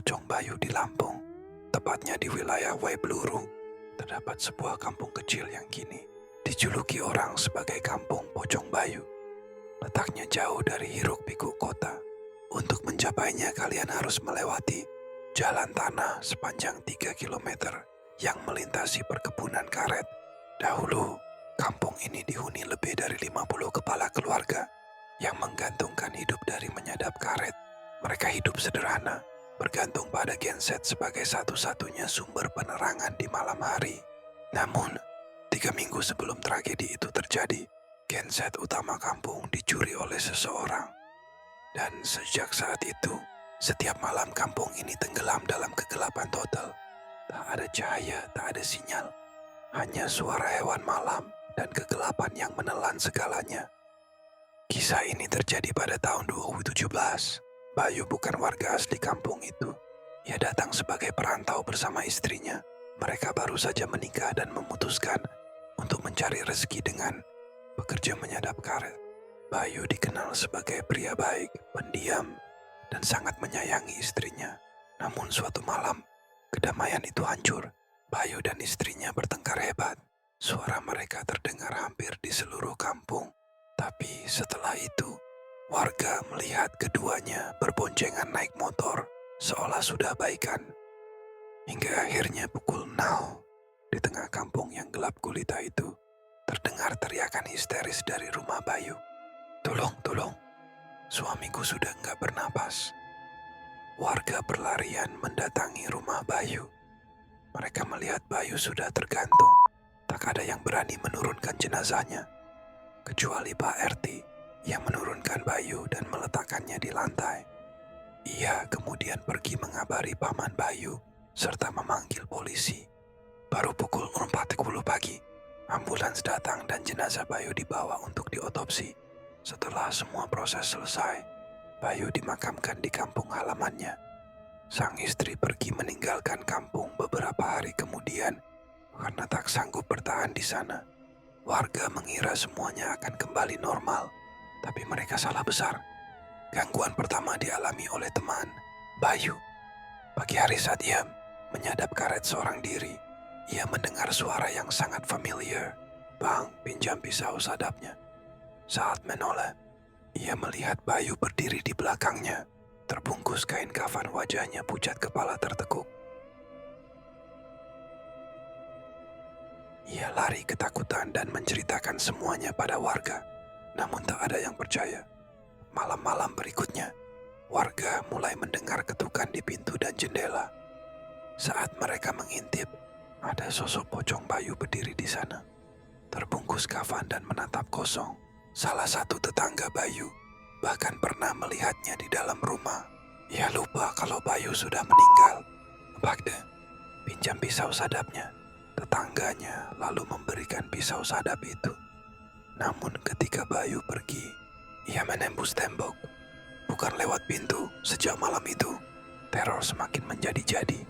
Pocong Bayu di Lampung, tepatnya di wilayah Waibeluru, terdapat sebuah kampung kecil yang kini dijuluki orang sebagai Kampung Pocong Bayu. Letaknya jauh dari hiruk-pikuk kota. Untuk mencapainya kalian harus melewati jalan tanah sepanjang 3 kilometer yang melintasi perkebunan karet. Dahulu, kampung ini dihuni lebih dari 50 kepala keluarga yang menggantungkan hidup dari menyadap karet. Mereka hidup sederhana, bergantung pada genset sebagai satu-satunya sumber penerangan di malam hari. Namun, 3 minggu sebelum tragedi itu terjadi, genset utama kampung dicuri oleh seseorang. Dan sejak saat itu, setiap malam kampung ini tenggelam dalam kegelapan total. Tak ada cahaya, tak ada sinyal. Hanya suara hewan malam dan kegelapan yang menelan segalanya. Kisah ini terjadi pada tahun 2017. Bayu bukan warga asli kampung itu. Ia datang sebagai perantau bersama istrinya. Mereka baru saja menikah dan memutuskan untuk mencari rezeki dengan bekerja menyadap karet. Bayu dikenal sebagai pria baik, pendiam, dan sangat menyayangi istrinya. Namun suatu malam, kedamaian itu hancur. Bayu dan istrinya bertengkar hebat. Suara mereka terdengar hampir di seluruh kampung. Tapi setelah itu, warga melihat keduanya berboncengan naik motor, seolah sudah baikan. Hingga akhirnya pukul 0, di tengah kampung yang gelap gulita itu, terdengar teriakan histeris dari rumah Bayu. "Tolong, tolong, suamiku sudah enggak bernapas." Warga berlarian mendatangi rumah Bayu. Mereka melihat Bayu sudah tergantung. Tak ada yang berani menurunkan jenazahnya, kecuali Pak RT yang menurunkan Bayu dan meletakkannya di lantai. Ia kemudian pergi mengabari paman Bayu serta memanggil polisi. Baru pukul 4.10 pagi, ambulans datang dan jenazah Bayu dibawa untuk diotopsi. Setelah semua proses selesai, Bayu dimakamkan di kampung halamannya. Sang istri pergi meninggalkan kampung beberapa hari kemudian karena tak sanggup bertahan di sana. Warga mengira semuanya akan kembali normal, tapi mereka salah besar. Gangguan pertama dialami oleh teman Bayu. Pagi hari saat ia menyadap karet seorang diri, ia mendengar suara yang sangat familiar. "Bang, pinjam pisau sadapnya." Saat menoleh, ia melihat Bayu berdiri di belakangnya, terbungkus kain kafan, wajahnya pucat, kepala tertekuk. Ia lari ketakutan dan menceritakan semuanya pada warga, namun tak ada yang percaya. Malam-malam berikutnya, warga mulai mendengar ketukan di pintu dan jendela. Saat mereka mengintip, ada sosok pocong Bayu berdiri di sana, terbungkus kafan dan menatap kosong. Salah satu tetangga Bayu bahkan pernah melihatnya di dalam rumah. Ia lupa kalau Bayu sudah meninggal. "Bagde, pinjam pisau sadapnya." Tetangganya lalu memberikan pisau sadap itu. Namun ketika Bayu pergi, ia menembus tembok, bukan lewat pintu. Sejak malam itu, teror semakin menjadi-jadi.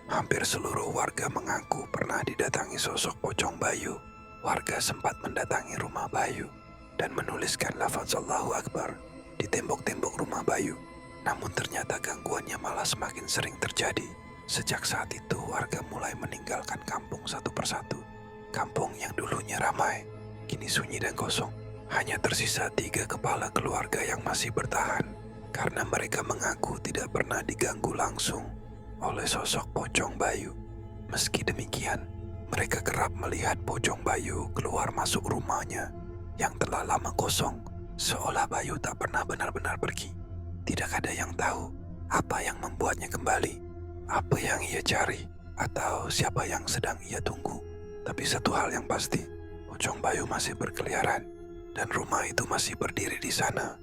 Hampir seluruh warga mengaku pernah didatangi sosok pocong Bayu. Warga sempat mendatangi rumah Bayu dan menuliskan lafaz Allahu Akbar di tembok-tembok rumah Bayu. Namun ternyata gangguannya malah semakin sering terjadi. Sejak saat itu warga mulai meninggalkan kampung satu persatu. Kampung yang dulunya ramai, kini sunyi dan kosong. Hanya tersisa 3 kepala keluarga yang masih bertahan, karena mereka mengaku tidak pernah diganggu langsung oleh sosok pocong Bayu. Meski demikian, mereka kerap melihat pocong Bayu keluar masuk rumahnya yang telah lama kosong, seolah Bayu tak pernah benar-benar pergi. Tidak ada yang tahu apa yang membuatnya kembali, apa yang ia cari, atau siapa yang sedang ia tunggu. Tapi satu hal yang pasti, pocong Bayu masih berkeliaran dan rumah itu masih berdiri di sana